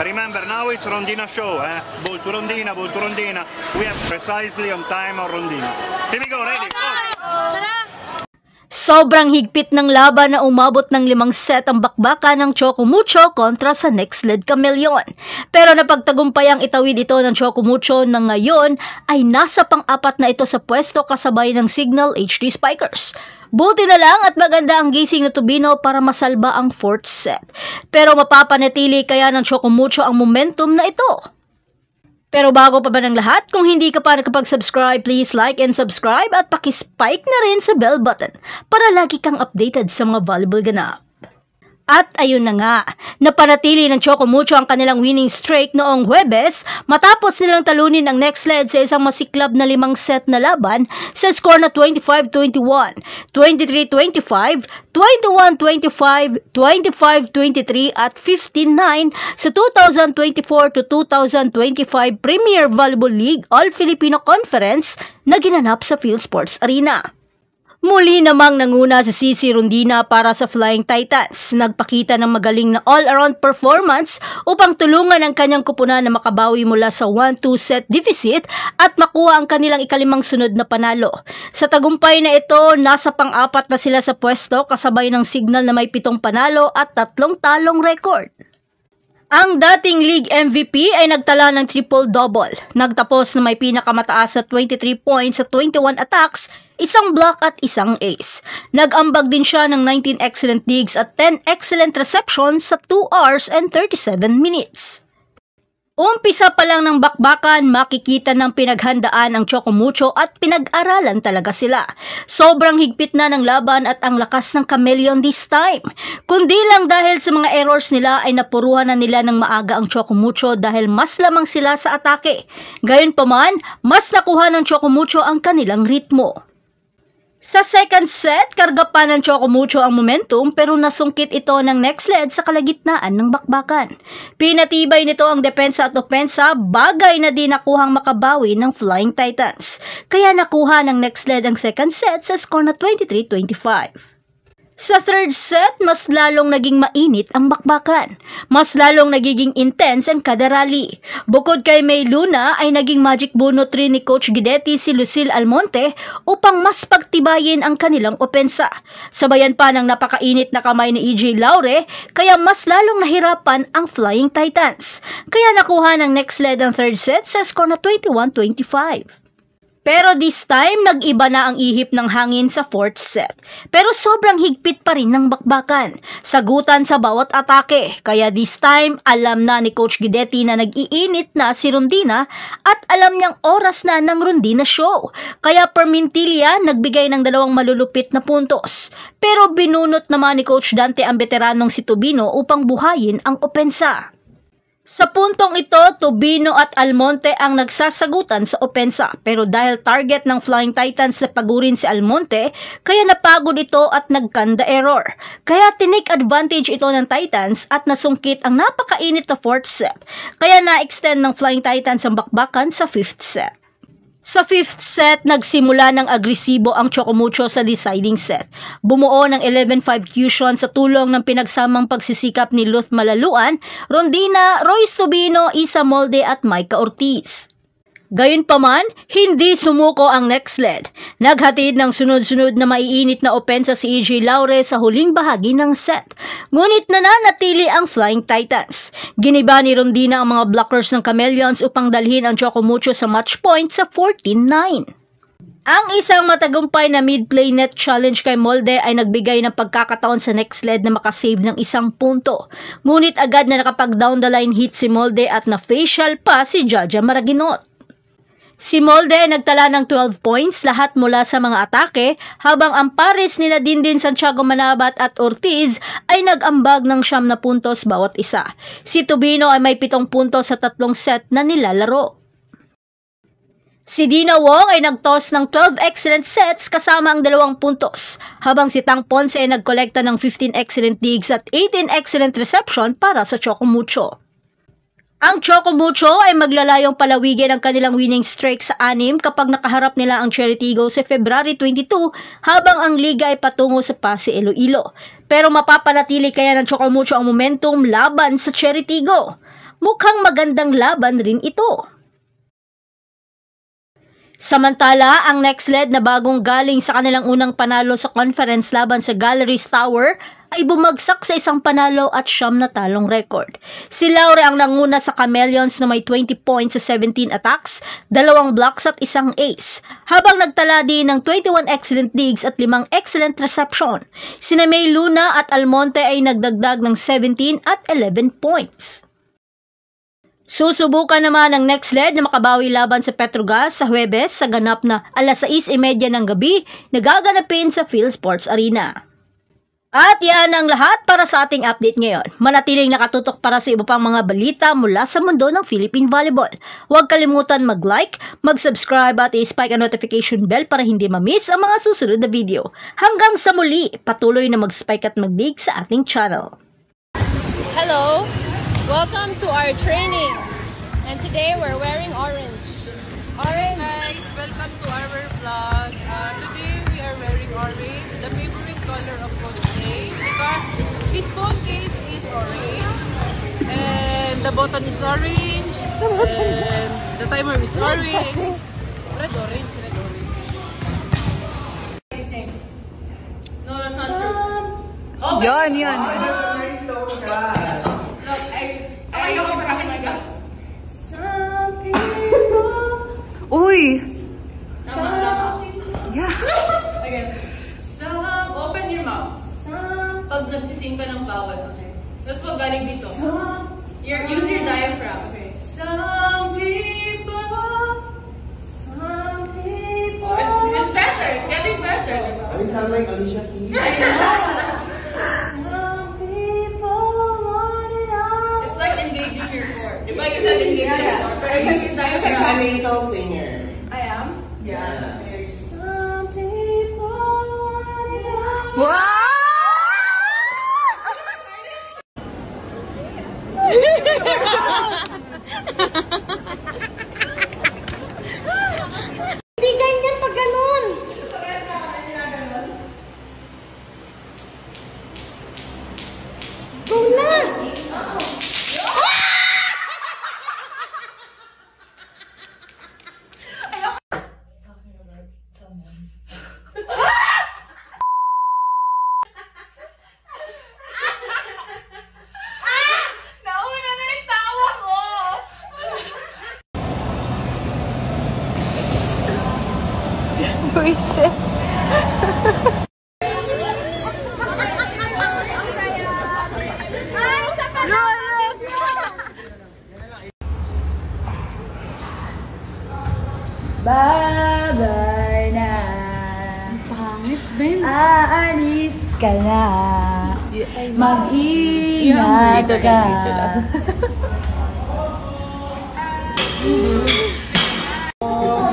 Remember, now it's Rondina show. Ball to Rondina, ball to Rondina. We have precisely on time on Rondina. Here we go, ready? Sobrang higpit ng laban na umabot ng 5 set ang bakbakan ng Chocomucho kontra sa Nextled Chameleon. Pero napagtagumpay ang itawid ito ng Chocomucho na ngayon ay nasa pang-4 na ito sa pwesto kasabay ng Signal HD Spikers. Buti na lang at maganda ang gising na Tubino para masalba ang 4th set. Pero mapapanatili kaya ng Chocomucho ang momentum na ito? Pero bago pa ba ng lahat, kung hindi ka pa nakapag-subscribe, please like and subscribe at pakispike na rin sa bell button para lagi kang updated sa mga volleyball ganap. At ayun na nga, napanatili ng Chocomucho ang kanilang winning streak noong Huwebes matapos nilang talunin ang Nextled sa isang masiklab na 5 set na laban sa score na 25-21, 23-25, 21-25, 25-23 at 15-9 sa 2024 to 2025 Premier Volleyball League All-Filipino Conference na ginanap sa PhilSports Arena. Muli namang nanguna si CC Rondina para sa Flying Titans. Nagpakita ng magaling na all-around performance upang tulungan ang kanyang kupunan na makabawi mula sa 1-2 set deficit at makuha ang kanilang ikalimang sunod na panalo. Sa tagumpay na ito, nasa pang-4 na sila sa pwesto kasabay ng Signal na may 7 panalo at 3 talong record. Ang dating league MVP ay nagtala ng triple-double. Nagtapos na may pinakamataas sa 23 points sa 21 attacks, 1 block at 1 ace. Nag-ambag din siya ng 19 excellent digs at 10 excellent receptions sa 2 hours and 37 minutes. Umpisa pa lang ng bakbakan, makikita ng pinaghandaan ang Chocomucho at pinag-aralan talaga sila. Sobrang higpit na ng laban at ang lakas ng Chameleon this time. Kundi lang dahil sa mga errors nila ay napuruhan na nila ng maaga ang Chocomucho dahil mas lamang sila sa atake. Gayunpaman, mas nakuha ng Chocomucho ang kanilang ritmo. Sa second set, karga pa ng Chocomucho ang momentum pero nasungkit ito ng Nextled sa kalagitnaan ng bakbakan. Pinatibay nito ang depensa at opensa, bagay na di nakuhang makabawi ng Flying Titans. Kaya nakuha ng Nextled ang second set sa score na 23-25. Sa third set, mas lalong naging mainit ang bakbakan. Mas lalong nagiging intense ang kada rally. Bukod kay May Luna ay naging magic bunot rin ni Coach Guidetti si Lucille Almonte upang mas pagtibayin ang kanilang opensa. Sabayan pa ng napakainit na kamay ni EJ Laure, kaya mas lalong nahirapan ang Flying Titans. Kaya nakuha ng Nextled ang third set sa score na 21-25. Pero this time, nag-iba na ang ihip ng hangin sa 4th set. Pero sobrang higpit pa rin ng bakbakan. Sagutan sa bawat atake. Kaya this time, alam na ni Coach Guidetti na nag-iinit na si Rondina at alam niyang oras na ng Rondina show. Kaya per Mintilla, nagbigay ng 2 malulupit na puntos. Pero binunot naman ni Coach Dante ang veteranong si Tubino upang buhayin ang opensa. Sa puntong ito, Tubino at Almonte ang nagsasagutan sa opensa pero dahil target ng Flying Titans na pagurin si Almonte, kaya napagod ito at nagkanda error. Kaya tinake advantage ito ng Titans at nasungkit ang napakainit na 4th set. Kaya na-extend ng Flying Titans ang bakbakan sa 5th set. Sa 5th set, nagsimula ng agresibo ang Chocomucho sa deciding set. Bumuo ng 11-5 cushion sa tulong ng pinagsamang pagsisikap ni Luz Malaluan, Rondina, Royce Tubino, Isa Molde at Micah Ortiz. Gayunpaman, hindi sumuko ang Nextled. Naghatid ng sunod-sunod na maiinit na opensa si EJ Laure sa huling bahagi ng set. Ngunit nananatili ang Flying Titans. Giniba ni Rondina ang mga blockers ng Chameleons upang dalhin ang Chocomucho sa match point sa 14-9. Ang isang matagumpay na mid-play net challenge kay Molde ay nagbigay ng pagkakataon sa Nextled na makasave ng 1 punto. Ngunit agad na nakapag-down the line hit si Molde at na-facial pa si Jaja Maraginot. Si Molde ay nagtala ng 12 points lahat mula sa mga atake habang ang pares nila din Santiago Manabat at Ortiz ay nag-ambag ng 9 na puntos bawat isa. Si Tubino ay may 7 puntos sa 3 set na nilalaro. Si Dina Wong ay nag-toss ng 12 excellent sets kasama ang 2 puntos habang si Tang Ponce ay nagkolekta ng 15 excellent digs at 18 excellent reception para sa Chocomucho. Ang Chocomucho ay maglalayong palawigin ang kanilang winning streak sa 6 kapag nakaharap nila ang Cherry Tigos sa February 22 habang ang liga ay patungo sa Pasig Iloilo. Pero mapapanatili kaya ng Chocomucho ang momentum laban sa Cherry Tigo. mukhang magandang laban rin ito. Samantala, ang next lead na bagong galing sa kanilang unang panalo sa conference laban sa Galleries Tower ay bumagsak sa isang panalo at 9 na talong record. Si Laure ang nanguna sa Chameleons na may 20 points sa 17 attacks, 2 blocks at 1 ace, habang nagtala din ng 21 excellent digs at 5 excellent reception. Sina May Luna at Almonte ay nagdagdag ng 17 at 11 points. Susubukan naman ang next lead na makabawi laban sa Petrogas sa Huwebes sa ganap na 6:30 ng gabi na gaganapin sa PhilSports Arena. At yan ang lahat para sa ating update ngayon. Manatiling nakatutok para sa iba pang mga balita mula sa mundo ng Philippine Volleyball. Huwag kalimutan mag-like, mag-subscribe at i-spike ang notification bell para hindi ma-miss ang mga susunod na video. Hanggang sa muli, patuloy na mag-spike at mag-dig sa ating channel. Hello, welcome to our training, and today we're wearing orange. Orange. Guys, welcome to our vlog. Today we are wearing orange, the favorite color of Coach A, because his phone case is orange, and the button is orange, and the timer is orange. Red orange, red orange. No, that's not true. Yan, yan. I know I'm cracking my gut. Uy! Yeah. Again. Open your mouth. Pag nagsising ka ng vowel. Tapos pag galing dito. Use your diaphragm. Okay. Some people. It's better. It's getting better. I sound like Alicia Keys. It's like engaging your core. Diba you said engaging your core? Pero use your diaphragm. I'm a soul singer. I am? Yeah. Some people want it all. Wow! Hindi ganyan pag ganun. Go na! Nauna na yung tawa ko! Buisit. Bye-bye na. Pangit, Ben. Aalis ka na. Mag-ingat ka.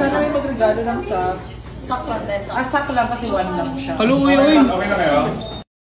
Sana may magregalo ng sak. Sak contest. Sak lang kasi 1 lang siya. Hello, yun. Okay na kayo?